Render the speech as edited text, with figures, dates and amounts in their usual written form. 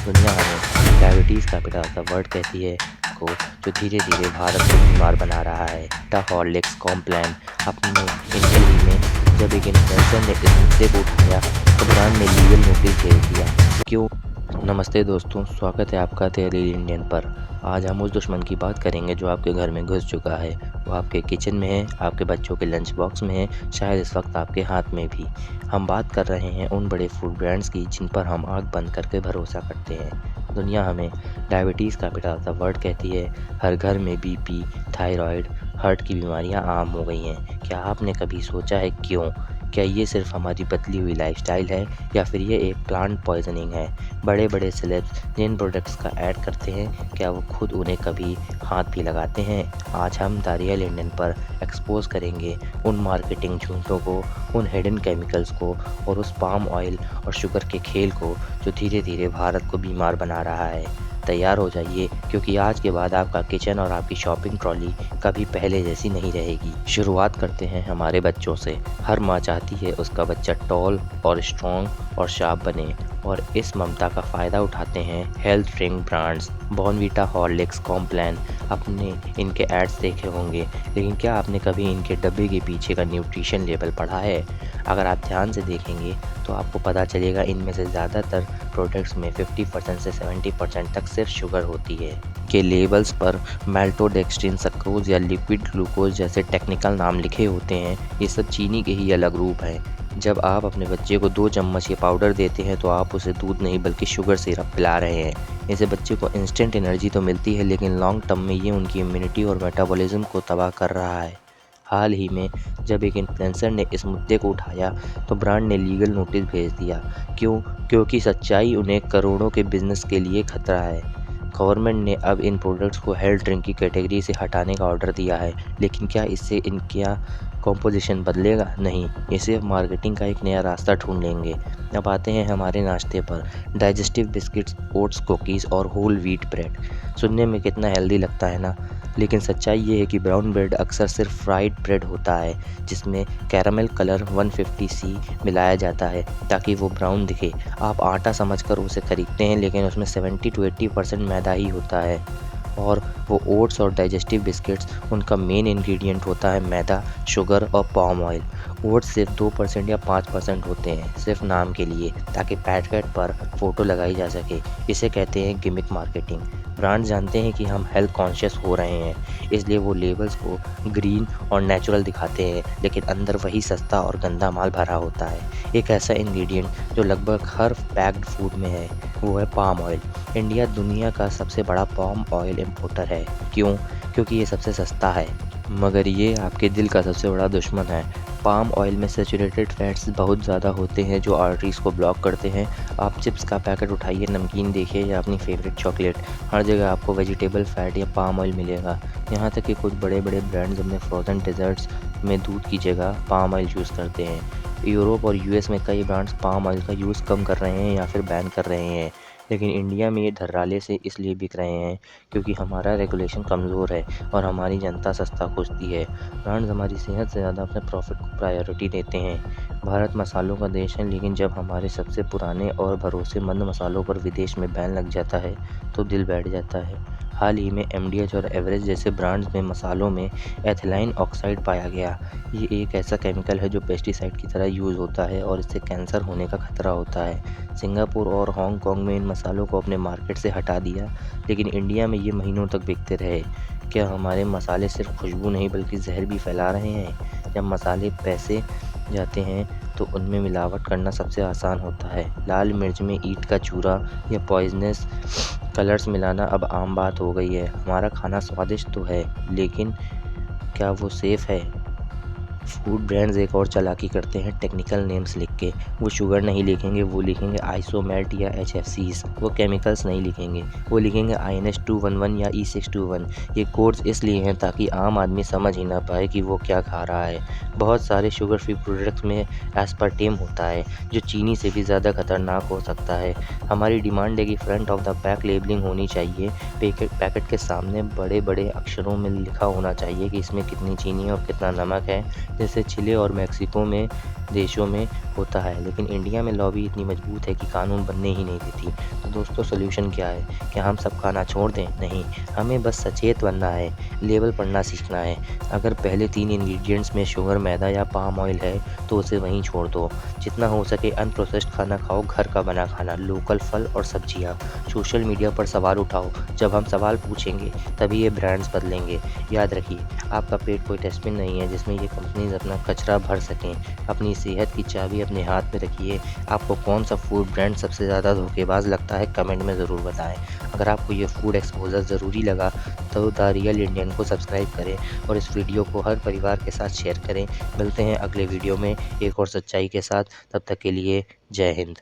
दुनिया हमें डायबिटीज़ का पिता द वर्ल्ड कहती है को जो धीरे धीरे भारत को बीमार बना रहा है। द हॉर्लिक्स कॉम्प्लान अपने इंटरव्यू में जब एक इन्फ्लुएंसर ने इस मुद्दे को उठाया तो ब्रांड ने लीगल नोटिस भेज दिया। क्यों? नमस्ते दोस्तों, स्वागत है आपका तहरीर इंडियन पर। आज हम उस दुश्मन की बात करेंगे जो आपके घर में घुस चुका है। वो आपके किचन में है, आपके बच्चों के लंच बॉक्स में है, शायद इस वक्त आपके हाथ में भी। हम बात कर रहे हैं उन बड़े फूड ब्रांड्स की जिन पर हम आँख बंद करके भरोसा करते हैं। दुनिया हमें डायबिटीज़ का पिता द वर्ल्ड कहती है। हर घर में बीपी, थायराइड, हार्ट की बीमारियां आम हो गई हैं। क्या आपने कभी सोचा है क्यों? क्या ये सिर्फ हमारी बदली हुई लाइफस्टाइल है या फिर ये एक प्लांट पॉइजनिंग है? बड़े बड़े सेलेब्स जिन प्रोडक्ट्स का ऐड करते हैं, क्या वो खुद उन्हें कभी हाथ भी लगाते हैं? आज हम द रियल इंडियन पर एक्सपोज करेंगे उन मार्केटिंग झूठों को, उन हिडन केमिकल्स को और उस पाम ऑयल और शुगर के खेल को जो धीरे धीरे भारत को बीमार बना रहा है। तैयार हो जाइए, क्योंकि आज के बाद आपका किचन और आपकी शॉपिंग ट्रॉली कभी पहले जैसी नहीं रहेगी। शुरुआत करते हैं हमारे बच्चों से। हर माँ चाहती है उसका बच्चा टॉल और स्ट्रॉन्ग और शार्प बने, और इस ममता का फ़ायदा उठाते हैं health drink brands. Bournvita, Horlicks, Complan, आपने इनके एड्स देखे होंगे, लेकिन क्या आपने कभी इनके डब्बे के पीछे का न्यूट्रिशन लेबल पढ़ा है? अगर आप ध्यान से देखेंगे तो आपको पता चलेगा इनमें से ज़्यादातर प्रोडक्ट्स में 50% से 70% तक सिर्फ शुगर होती है। के लेबल्स पर माल्टोडेक्स्ट्रिन, सक्रोज या लिक्विड ग्लूकोज जैसे टेक्निकल नाम लिखे होते हैं। ये सब चीनी के ही अलग रूप हैं। जब आप अपने बच्चे को 2 चम्मच ये पाउडर देते हैं तो आप उसे दूध नहीं बल्कि शुगर सिरप पिला रहे हैं। इससे बच्चे को इंस्टेंट एनर्जी तो मिलती है, लेकिन लॉन्ग टर्म में ये उनकी इम्यूनिटी और मेटाबॉलिज्म को तबाह कर रहा है। हाल ही में जब एक इन्फ्लुएंसर ने इस मुद्दे को उठाया तो ब्रांड ने लीगल नोटिस भेज दिया। क्यों? क्योंकि सच्चाई उन्हें करोड़ों के बिजनेस के लिए खतरा है। गवर्नमेंट ने अब इन प्रोडक्ट्स को हेल्थ ड्रिंक की कैटेगरी से हटाने का ऑर्डर दिया है, लेकिन क्या इससे इनका कॉम्पोजिशन बदलेगा? नहीं, ये सिर्फ मार्केटिंग का एक नया रास्ता ढूंढ लेंगे। अब आते हैं हमारे नाश्ते पर। डाइजेस्टिव बिस्किट्स, ओट्स, कुकीज़ और होल व्हीट ब्रेड। सुनने में कितना हेल्दी लगता है ना, लेकिन सच्चाई ये है कि ब्राउन ब्रेड अक्सर सिर्फ फ्राइड ब्रेड होता है, जिसमें कैरामल कलर 150C मिलाया जाता है ताकि वो ब्राउन दिखे। आप आटा समझकर उसे खरीदते हैं, लेकिन उसमें 70 to 80% मैदा ही होता है। और वो ओट्स और डाइजेस्टिव बिस्किट्स, उनका मेन इंग्रेडिएंट होता है मैदा, शुगर और पाम ऑयल। ओट्स सिर्फ 2% या 5% होते हैं, सिर्फ नाम के लिए, ताकि पैकेट पर फोटो लगाई जा सके। इसे कहते हैं गिमिक मार्केटिंग। ब्रांड जानते हैं कि हम हेल्थ कॉन्शियस हो रहे हैं, इसलिए वो लेबल्स को ग्रीन और नेचुरल दिखाते हैं, लेकिन अंदर वही सस्ता और गंदा माल भरा होता है। एक ऐसा इंग्रेडिएंट जो लगभग हर पैक्ड फूड में है, वो है पाम ऑयल। इंडिया दुनिया का सबसे बड़ा पाम ऑयल इंपोर्टर है। क्यों? क्योंकि ये सबसे सस्ता है, मगर ये आपके दिल का सबसे बड़ा दुश्मन है। पाम ऑयल में सैचुरेटेड फैट्स बहुत ज़्यादा होते हैं जो आर्टरीज को ब्लॉक करते हैं। आप चिप्स का पैकेट उठाइए, नमकीन देखिए या अपनी फेवरेट चॉकलेट, हर जगह आपको वेजिटेबल फैट या पाम ऑयल मिलेगा। यहाँ तक कि कुछ बड़े बड़े ब्रांड्स अपने फ्रोज़न डेजर्ट्स में दूध की जगह पाम ऑयल यूज़ करते हैं। यूरोप और यूएस में कई ब्रांड्स पाम ऑयल का यूज़ कम कर रहे हैं या फिर बैन कर रहे हैं, लेकिन इंडिया में ये धर्राले से इसलिए बिक रहे हैं क्योंकि हमारा रेगुलेशन कमज़ोर है और हमारी जनता सस्ता खोजती है। ब्रांड्स हमारी सेहत से ज़्यादा अपने प्रॉफिट को प्रायोरिटी देते हैं। भारत मसालों का देश है, लेकिन जब हमारे सबसे पुराने और भरोसेमंद मसालों पर विदेश में बैन लग जाता है तो दिल बैठ जाता है। हाल ही में एमडीएच और एवरेस्ट जैसे ब्रांड्स में मसालों में एथिलीन ऑक्साइड पाया गया। ये एक ऐसा केमिकल है जो पेस्टिसाइड की तरह यूज़ होता है और इससे कैंसर होने का खतरा होता है। सिंगापुर और हांगकांग में इन मसालों को अपने मार्केट से हटा दिया, लेकिन इंडिया में ये महीनों तक बिकते रहे। क्या हमारे मसाले सिर्फ खुशबू नहीं बल्कि जहर भी फैला रहे हैं? जब मसाले पैसे जाते हैं तो उनमें मिलावट करना सबसे आसान होता है। लाल मिर्च में ईंट का चूरा या पॉइजनस कलर्स मिलाना अब आम बात हो गई है। हमारा खाना स्वादिष्ट तो है, लेकिन क्या वो सेफ़ है? फूड ब्रांड्स एक और चालाकी करते हैं टेक्निकल नेम्स लिख के। वो शुगर नहीं लिखेंगे, वो लिखेंगे आइसोमेट या HFCs। वो केमिकल्स नहीं लिखेंगे, वो लिखेंगे INS211 या E621। ये कोड्स इसलिए हैं ताकि आम आदमी समझ ही ना पाए कि वो क्या खा रहा है। बहुत सारे शुगर फ्री प्रोडक्ट्स में एस्पार्टेम होता है, जो चीनी से भी ज़्यादा खतरनाक हो सकता है। हमारी डिमांड है कि front of the pack labelling होनी चाहिए। पैकेट के सामने बड़े बड़े अक्षरों में लिखा होना चाहिए कि इसमें कितनी चीनी और कितना नमक है। जैसे चिली और मेक्सिको में देशों में होता है, लेकिन इंडिया में लॉबी इतनी मजबूत है कि कानून बनने ही नहीं देती। तो दोस्तों, सोल्यूशन क्या है? क्या हम सब खाना छोड़ दें? नहीं, हमें बस सचेत बनना है, लेबल पढ़ना सीखना है। अगर पहले 3 इंग्रीडिएंट्स में शुगर, मैदा या पाम ऑयल है तो उसे वहीं छोड़ दो। जितना हो सके अनप्रोसेस्ड खाना खाओ, घर का बना खाना, लोकल फल और सब्जियाँ। सोशल मीडिया पर सवाल उठाओ, जब हम सवाल पूछेंगे तभी ये ब्रांड्स बदलेंगे। याद रखिए, आपका पेट कोई डस्टबिन नहीं है जिसमें ये कंपनीज अपना कचरा भर सकें। अपनी सेहत की चाबी अपने हाथ में रखिए। आपको कौन सा फूड ब्रांड सबसे ज़्यादा धोखेबाज लगता है, कमेंट में ज़रूर बताएं। अगर आपको ये फूड एक्सपोजर ज़रूरी लगा तो द रियल इंडियन को सब्सक्राइब करें और इस वीडियो को हर परिवार के साथ शेयर करें। मिलते हैं अगले वीडियो में एक और सच्चाई के साथ। तब तक के लिए जय हिंद।